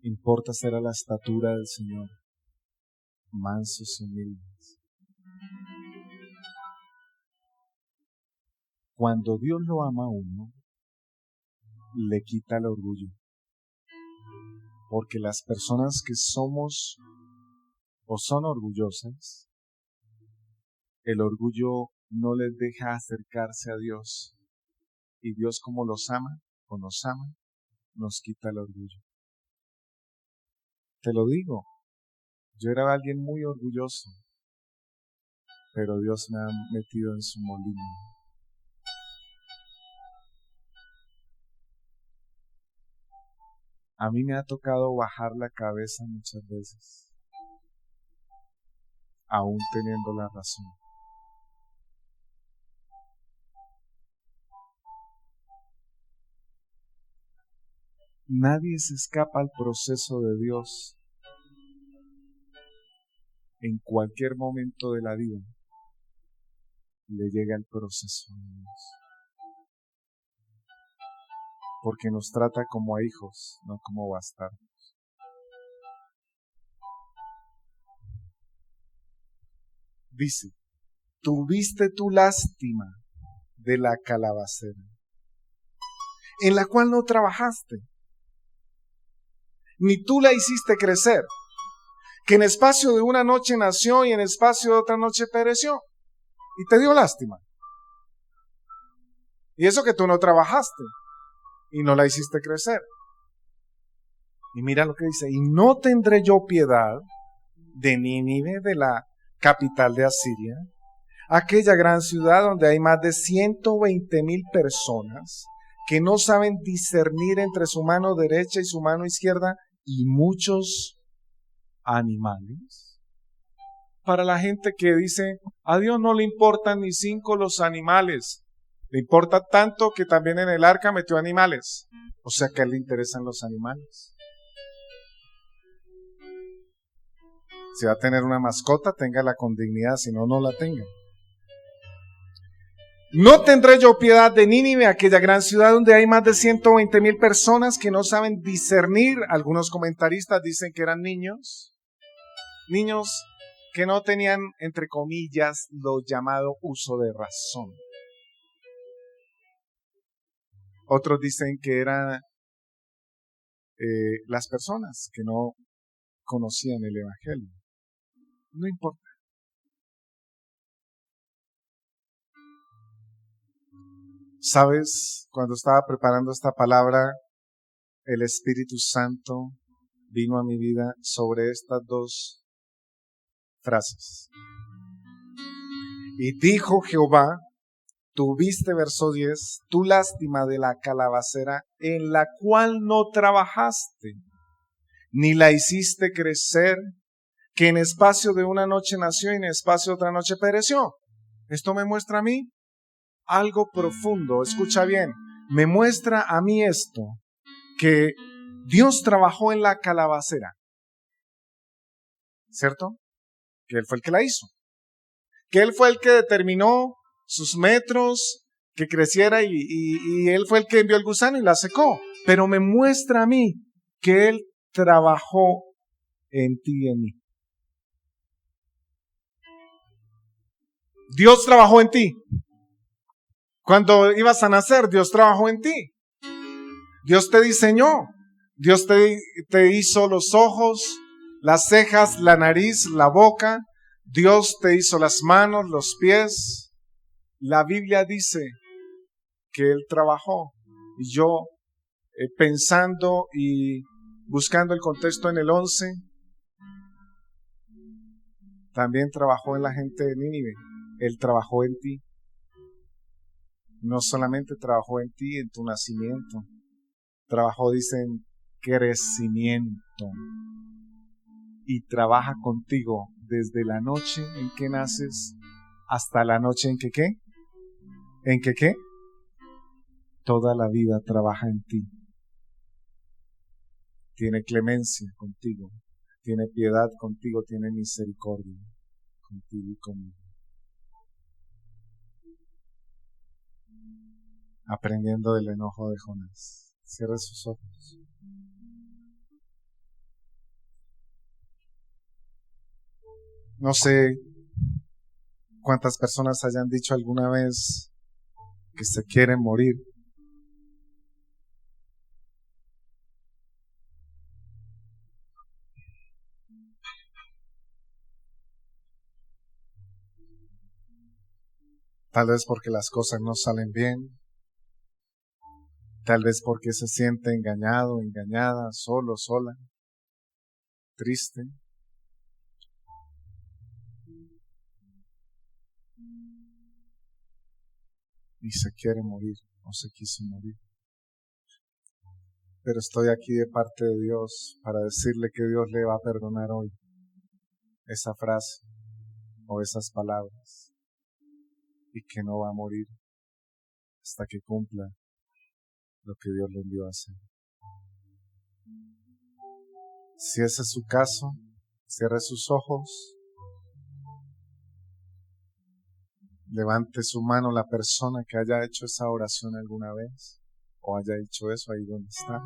importa ser a la estatura del Señor, mansos y humildes. Cuando Dios lo ama a uno, le quita el orgullo. Porque las personas que somos o son orgullosas, el orgullo no les deja acercarse a Dios. Y Dios, como los ama o nos ama, nos quita el orgullo. Te lo digo, yo era alguien muy orgulloso, pero Dios me ha metido en su molino. A mí me ha tocado bajar la cabeza muchas veces, aún teniendo la razón. Nadie se escapa al proceso de Dios. En cualquier momento de la vida le llega el proceso de Dios. Porque nos trata como a hijos, no como bastardos. Dice: tuviste tu lástima de la calabacera, en la cual no trabajaste, ni tú la hiciste crecer, que en espacio de una noche nació y en espacio de otra noche pereció. Y te dio lástima. Y eso que tú no trabajaste y no la hiciste crecer. Y mira lo que dice: y no tendré yo piedad de Nínive, de la capital de Asiria, aquella gran ciudad donde hay más de 120,000 personas que no saben discernir entre su mano derecha y su mano izquierda, y muchos animales. Para la gente que dice: a Dios no le importan ni 5 los animales, le importa tanto que también en el arca metió animales. O sea que a él le interesan los animales. Si va a tener una mascota, téngala con dignidad, si no, no la tenga. No tendré yo piedad de Nínive, aquella gran ciudad donde hay más de 120,000 personas que no saben discernir. Algunos comentaristas dicen que eran niños que no tenían, entre comillas, lo llamado uso de razón. Otros dicen que eran las personas que no conocían el Evangelio. No importa. ¿Sabes? Cuando estaba preparando esta palabra, el Espíritu Santo vino a mi vida sobre estas 2 frases. Y dijo Jehová: tuviste, verso 10, tu lástima de la calabacera, en la cual no trabajaste, ni la hiciste crecer, que en espacio de una noche nació y en espacio de otra noche pereció. Esto me muestra a mí algo profundo. Escucha bien, me muestra a mí esto, que Dios trabajó en la calabacera, ¿cierto? Que Él fue el que la hizo. Que Él fue el que determinó sus metros, que creciera y Él fue el que envió el gusano y la secó. Pero me muestra a mí que Él trabajó en ti y en mí. Dios trabajó en ti. Cuando ibas a nacer, Dios trabajó en ti. Dios te diseñó. Dios te hizo los ojos, las cejas, la nariz, la boca. Dios te hizo las manos, los pies. La Biblia dice que Él trabajó. Y yo, pensando y buscando el contexto en el 11, también trabajó en la gente de Nínive. Él trabajó en ti. No solamente trabajó en ti, en tu nacimiento. Trabajó, dice, en crecimiento. Y trabaja contigo desde la noche en que naces hasta la noche en que ¿qué? ¿En que qué? Toda la vida trabaja en ti. Tiene clemencia contigo. Tiene piedad contigo. Tiene misericordia contigo y conmigo. Aprendiendo del enojo de Jonás. Cierre sus ojos. No sé cuántas personas hayan dicho alguna vez que se quieren morir. Tal vez porque las cosas no salen bien. Tal vez porque se siente engañado, engañada, solo, sola, triste. Y se quiere morir, o se quiso morir. Pero estoy aquí de parte de Dios para decirle que Dios le va a perdonar hoy esa frase o esas palabras y que no va a morir hasta que cumpla lo que Dios le envió a hacer. Si ese es su caso, cierre sus ojos, levante su mano la persona que haya hecho esa oración alguna vez o haya hecho eso ahí donde está.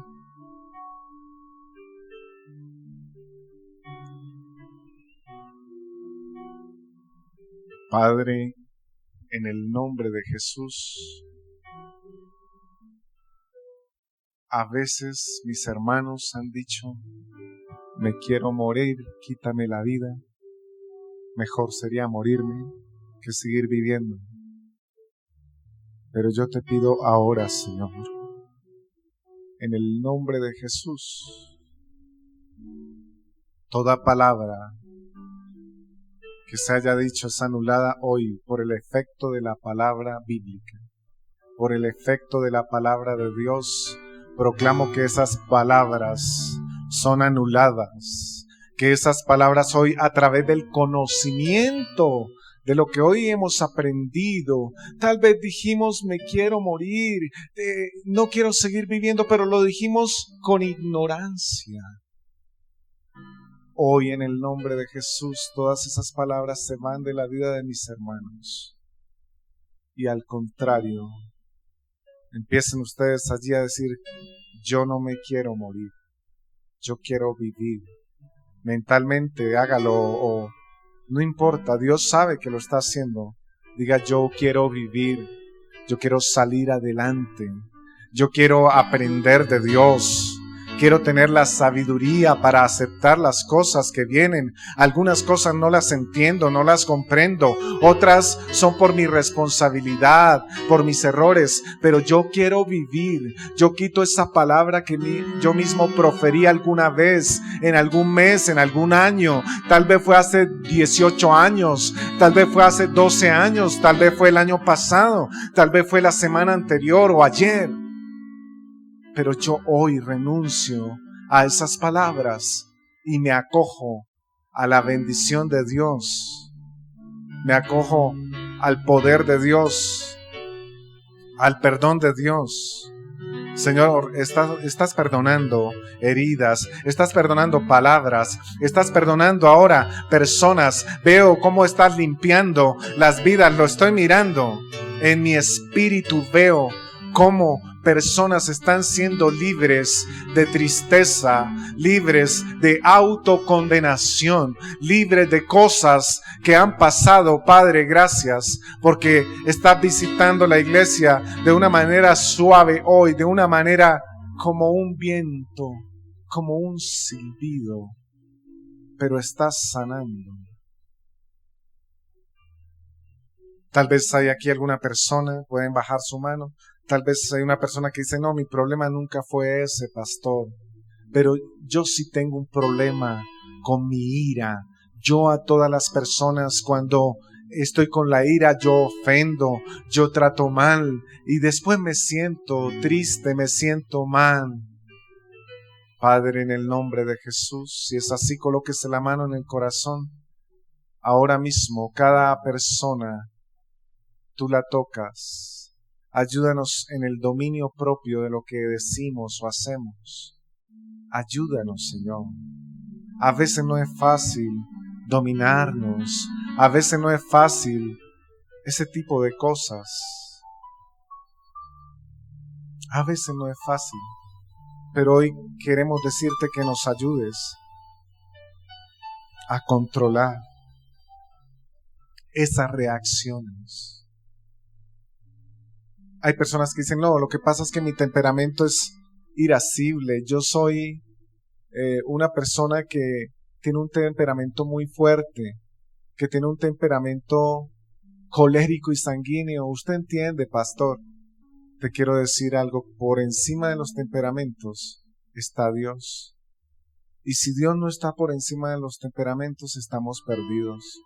Padre, en el nombre de Jesús, a veces mis hermanos han dicho, me quiero morir, quítame la vida, mejor sería morirme que seguir viviendo. Pero yo te pido ahora, Señor, en el nombre de Jesús, toda palabra que se haya dicho es anulada hoy por el efecto de la palabra bíblica, por el efecto de la palabra de Dios. Proclamo que esas palabras son anuladas, que esas palabras hoy a través del conocimiento de lo que hoy hemos aprendido, tal vez dijimos me quiero morir, no quiero seguir viviendo, pero lo dijimos con ignorancia. Hoy en el nombre de Jesús todas esas palabras se van de la vida de mis hermanos y al contrario, empiecen ustedes allí a decir, yo no me quiero morir, yo quiero vivir. Mentalmente hágalo o no importa, Dios sabe que lo está haciendo. Diga, yo quiero vivir, yo quiero salir adelante, yo quiero aprender de Dios. Quiero tener la sabiduría para aceptar las cosas que vienen. Algunas cosas no las entiendo, no las comprendo. Otras son por mi responsabilidad, por mis errores. Pero yo quiero vivir. Yo quito esa palabra que yo mismo proferí alguna vez, en algún mes, en algún año. Tal vez fue hace 18 años. Tal vez fue hace 12 años. Tal vez fue el año pasado. Tal vez fue la semana anterior o ayer. Pero yo hoy renuncio a esas palabras y me acojo a la bendición de Dios. Me acojo al poder de Dios, al perdón de Dios. Señor, estás perdonando heridas, estás perdonando palabras, estás perdonando ahora personas. Veo cómo estás limpiando las vidas, lo estoy mirando. En mi espíritu veo cómo personas están siendo libres de tristeza, libres de autocondenación, libres de cosas que han pasado. Padre, gracias porque estás visitando la iglesia de una manera suave hoy, de una manera como un viento, como un silbido, pero estás sanando. Tal vez hay aquí alguna persona, pueden bajar su mano. Tal vez hay una persona que dice, no, mi problema nunca fue ese, pastor. Pero yo sí tengo un problema con mi ira. Yo a todas las personas cuando estoy con la ira, yo ofendo, yo trato mal. Y después me siento triste, me siento mal. Padre, en el nombre de Jesús, si es así, colóquese la mano en el corazón. Ahora mismo, cada persona, tú la tocas. Ayúdanos en el dominio propio de lo que decimos o hacemos. Ayúdanos, Señor. A veces no es fácil dominarnos. A veces no es fácil ese tipo de cosas. A veces no es fácil. Pero hoy queremos decirte que nos ayudes a controlar esas reacciones. Hay personas que dicen, no, lo que pasa es que mi temperamento es irascible. Yo soy una persona que tiene un temperamento muy fuerte, que tiene un temperamento colérico y sanguíneo. Usted entiende, pastor. Te quiero decir algo, por encima de los temperamentos está Dios. Y si Dios no está por encima de los temperamentos, estamos perdidos.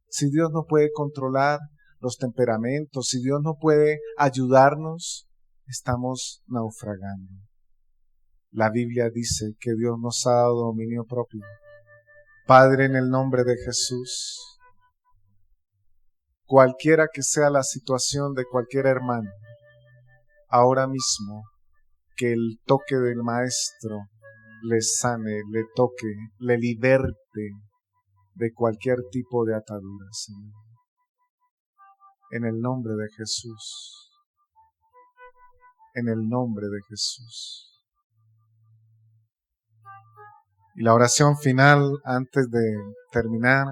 Si Dios no puede controlar los temperamentos, si Dios no puede ayudarnos, estamos naufragando. La Biblia dice que Dios nos ha dado dominio propio. Padre, en el nombre de Jesús, cualquiera que sea la situación de cualquier hermano, ahora mismo que el toque del Maestro le sane, le toque, le liberte de cualquier tipo de atadura, Señor. En el nombre de Jesús. En el nombre de Jesús. Y la oración final, antes de terminar,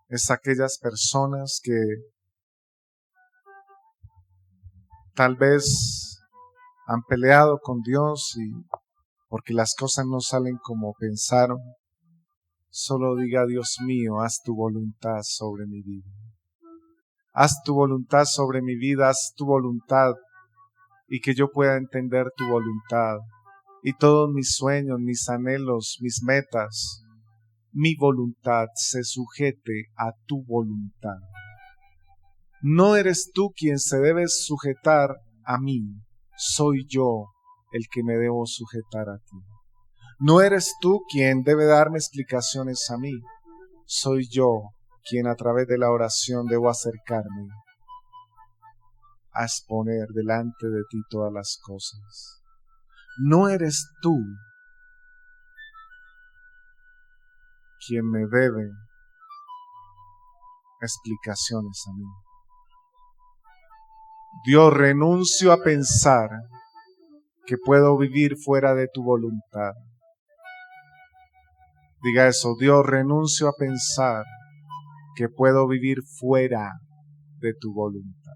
es aquellas personas que tal vez han peleado con Dios y porque las cosas no salen como pensaron. Solo diga, Dios mío, haz tu voluntad sobre mi vida. Haz tu voluntad sobre mi vida, haz tu voluntad y que yo pueda entender tu voluntad. Y todos mis sueños, mis anhelos, mis metas, mi voluntad se sujete a tu voluntad. No eres tú quien se debe sujetar a mí, soy yo el que me debo sujetar a ti. No eres tú quien debe darme explicaciones a mí, soy yo quien a través de la oración debo acercarme a exponer delante de ti todas las cosas. No eres tú quien me debe explicaciones a mí. Dios, renuncio a pensar que puedo vivir fuera de tu voluntad. Diga eso, Dios, renuncio a pensar que puedo vivir fuera de tu voluntad.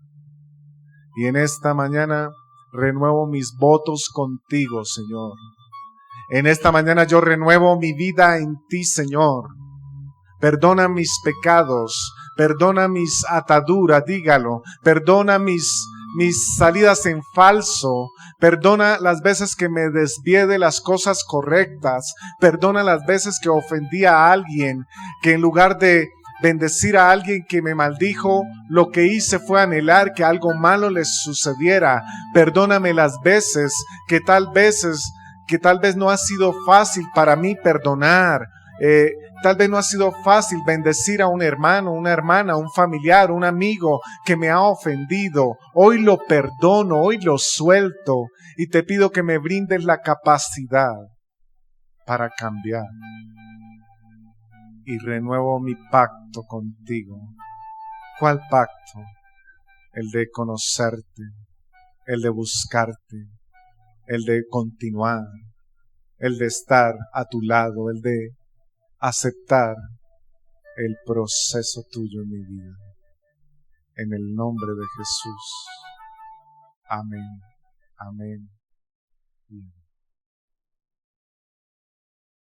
Y en esta mañana renuevo mis votos contigo, Señor. En esta mañana yo renuevo mi vida en ti, Señor. Perdona mis pecados, perdona mis ataduras, dígalo. Perdona mis salidas en falso. Perdona las veces que me desvié de las cosas correctas. Perdona las veces que ofendí a alguien, que en lugar de bendecir a alguien que me maldijo, lo que hice fue anhelar que algo malo les sucediera. Perdóname las veces que tal vez no ha sido fácil para mí perdonar. Tal vez no ha sido fácil bendecir a un hermano, una hermana, un familiar, un amigo que me ha ofendido. Hoy lo perdono, hoy lo suelto y te pido que me brindes la capacidad para cambiar. Y renuevo mi pacto contigo. ¿Cuál pacto? El de conocerte, el de buscarte, el de continuar, el de estar a tu lado, el de aceptar el proceso tuyo en mi vida. En el nombre de Jesús. Amén. Amén.